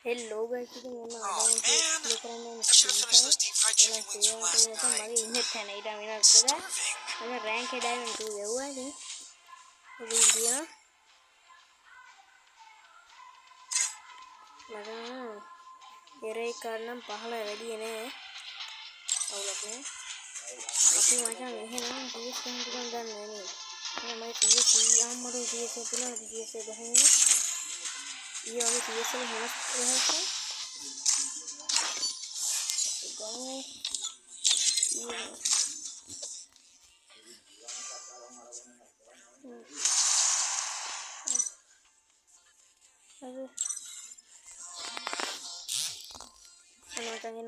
හෙල්ලෝ guys ඉතින් ඔන්න අද Oh මම man, ප්ලේ කරන්නේ I should have finished those deep fried ඔයාලා chicken wings සේවා from last කරලා නැත්නම් night. මගේ ඉන්නේ තැන ඊට වෙනස් I'm කරලා starving. මම රෑන්ක් ඩයමන්ඩ් 2 ගෙවුවා ඉතින් ඔබ ඉන්දියා මම එරේ කරනම් 15 වැඩි නෑ අවුලක් නෑ අපි මචං එහෙනම් CS ගන්න ටිකක් ගන්න නෑ නේද මම CS අම්මරෝ CS තුනක් CS ගහන්න ඊයෝගේ CS එක වෙනස් කරලා ගමු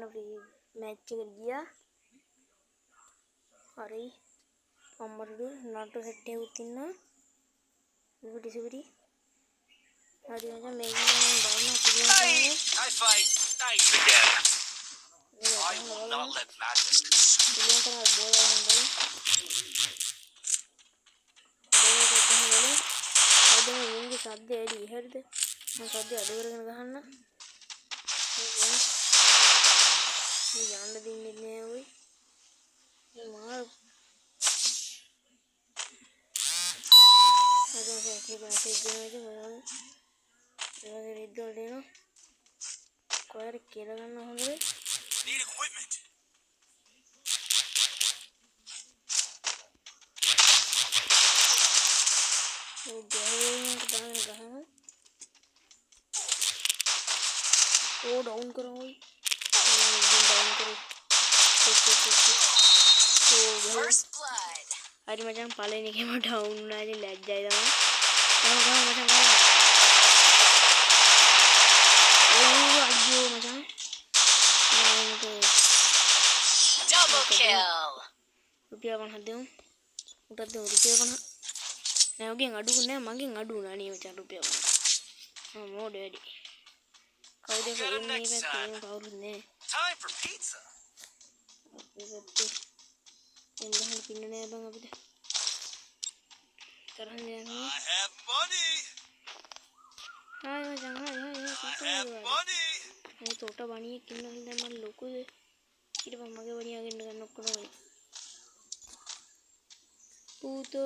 අපි මැච් එකට ගියා හරි අම්මරෝ නටු සෙට් එකක් ඉන්නවා ඉවිඩි හරි මචං මේක මම බලන්න පුළුවන් I fight. I again. I will not let madness consume me. සද්ද ඇඩි හරිද මම සද්ද අඩු කරගෙන ගහන්න මේ යන්න දෙන්නේ නෑ ඔයි මාර අද මේක දෙනවා ඒවගේ රිද්දෝල් දෙනවා කොහරි කියලා ගන්න හොඳද Need equipment. डाउन करो First blood. अरे मचान पाले नहीं के मैं डाउन ना आज लैग जाएगा मैं मचान अयो मचान Double kill. रुपया कौन हद दूँ उठा दो रुपया कौन मैं हो गया गाड़ू ने मांगे गाड़ू ना नहीं मचान रुपया कौन हाँ मोड़ है डी काउडे को इन नहीं पे तीन काउड ने Time for pizza. इंद्रहन पिन्ने बंग अभी तरह ने I have money. हाँ मचान हाँ I have money. मैं तोटा बानी किन्ना ले मल लोको दे इधर पम्मा के बानी आगे निकल नौकरों में पूतो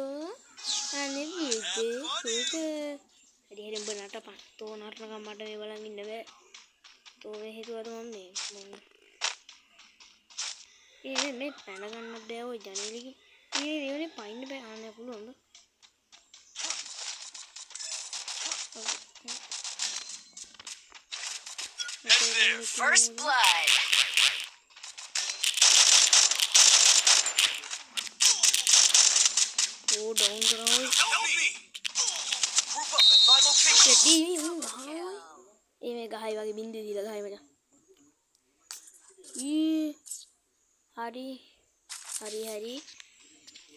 आने बीते पूतो अरे हरे बनाता पान तो नाटना का माटा में वाला गिन्ने में तो वे ही तो आते मम्मी ये मैं पहना करना बे वो जाने लगी ये उन्हें पाइन पे आने को लोग First blood. वो डाउन करो Help me. Group up at my location. ये मैं गहाई वाली बिंदी दी लगाई मजा ये हरी हरी हरी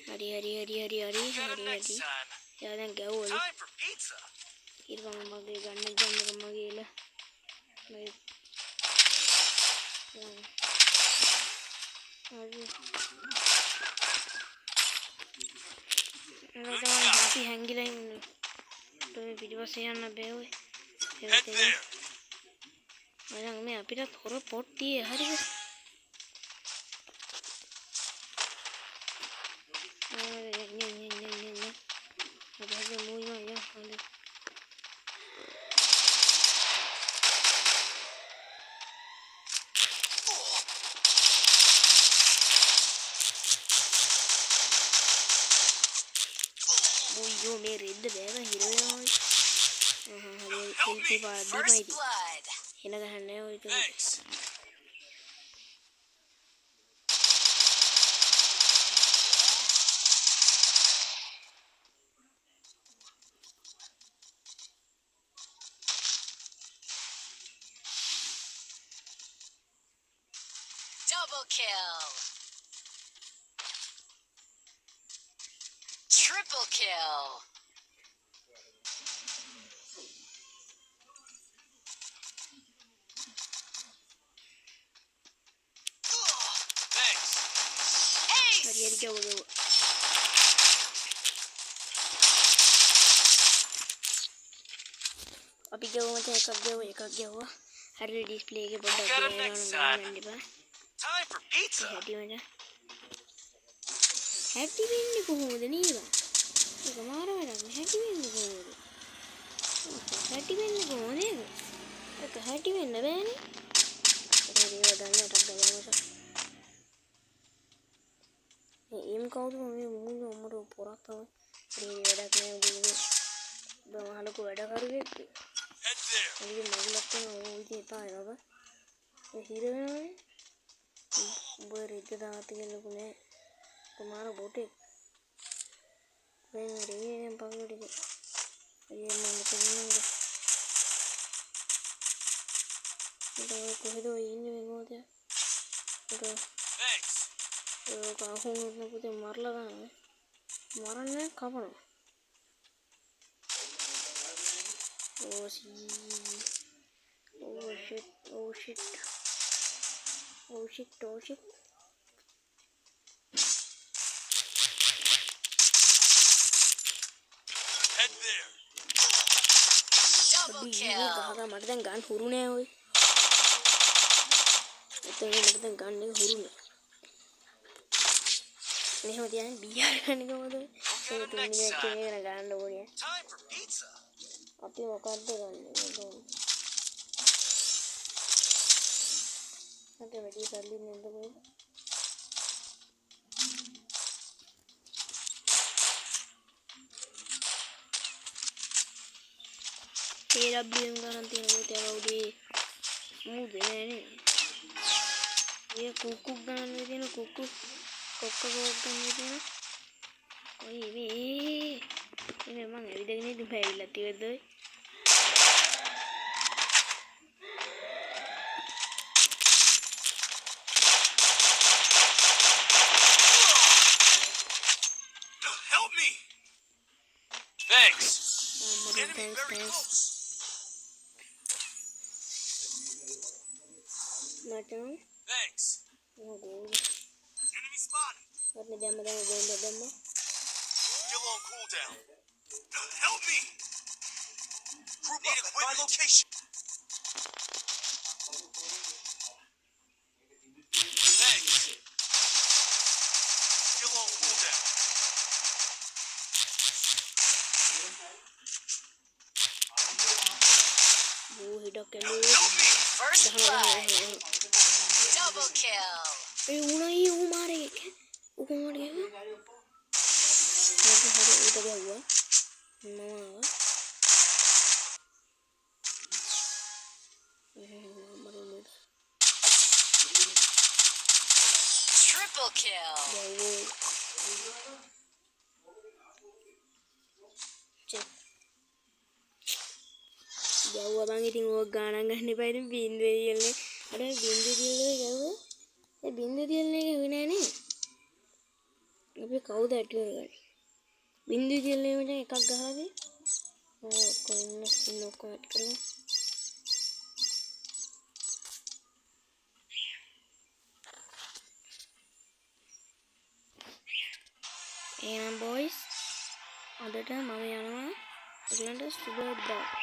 हरी हरी हरी हरी हरी Get 'em हरी next हरी time. यार मैं क्या हुआ Time for pizza. इर का मम्मा के गाने जाने का मम्मा के ले मैं अरे तो हाथी हैंगी लाइन तो मैं वीडियो से यार ना बेहुए Head there. मजा मैं अभी तक थोड़ा पोटी है हरी जो मेरे इधर बैठा हीरो है हमें खेलती बात दी First blood. हिना का है वो तो Thanks. Double kill. Triple kill. Thanks. Hari Hari क्या बोलो अभी क्या हुआ मतलब एक अग गया हुआ හරි ඩිස්ප්ලේ එකේ පොඩ්ඩක් Get 'em ගේනවා next නම් ගන්න එපා. Time for pizza. හැටි වෙන. හැටි වෙන්නේ කොහොමද නේද? ඒක මාර වැඩක් නේ. හැටි වෙන්නේ කොහොමද? හැටි වෙන්නේ කොහොමද නේද? ඒක හැටි වෙන්න බෑනේ. ඒක දේව ගන්න ටක් ගාලා එම් කවුද මේ මුණ උඹට පොරක් තමයි. ඒ වැඩක් නෑ උඹේ. බමහලක වැඩ කරුවෙක්. Head there. ඉතින් මගලක් කරන ඕ ඉතින් එපා නේද? ඒ හිර වෙනවනේ. උඹ රෙද්ද දාත කියලාකු නෑ. තමාර බොටේ. මේ රේනේ පංගුඩේ. ඒ මම කියන්නේ. ඒක කොහෙද ඉන්නේ මේකෝද? ඒක Thanks. කාහුන් පුතේ මරලා දානවා. මරන්නේ කපනවා. Oh shit. Oh shit. Oh shit. Oh shit. Head there. Double kill. ගහගා මට දැන් ගන්න හුරු නෑ ඔය. එතන මට දැන් ගන්න එක හුරු නෑ. මෙහෙම තියන්නේ බීආර් ගන්න කොහොමද? ඒක 3 මිනිත්තු එකකට ගන්න ඕනේ. Time for pizza. අපි මොකද්ද ගන්නේ? මට වැඩි සල්ලි නේද කොහෙද? AWM ගන්න තියෙන මොකද යවුදී මුදේ නෑනේ. ඒ කුක්කු ගන්න තියෙන කුක්කු කොක්ක ගන්න තියෙන ඔය මේ මම ඇවිදගෙන ඉඳන් ඇවිල්ලා තියෙද්ද Help me. Thanks. Enemy Enemy very close. මට Thanks. මොකෝ Enemy spotted. වර්ණ දැම්ම Still on cooldown. Help me. Need equipment. Location. Thanks. Still on cooldown. බෝ හිටක් Help ඇලුවේ me. First blood. Double kill. ඒ උණයි ඌ මාරේ ඌ කොහොමද හරි ඌට ගහුවා Triple kill. ගැව්වා බං ඉතින් ඕක ගානක් ගන්න එපා ඉතින් බින්දුවේ තියන්නේ අර බින්දුවේ තියලා ගැව්වා ඒ බින්දුවේ තියන්නේ ගැව්වේ නෑ නේ අපි කවුද ඇටි කරගන්නේ බින්දුවේ තියන්නේ මට එකක් ගහලාදී ඔක්කොම ඔක්කොම ඇට් කරලා එහෙනම් බොයිස් අදට මම යනවා ඔයගලන්ට සුබ දා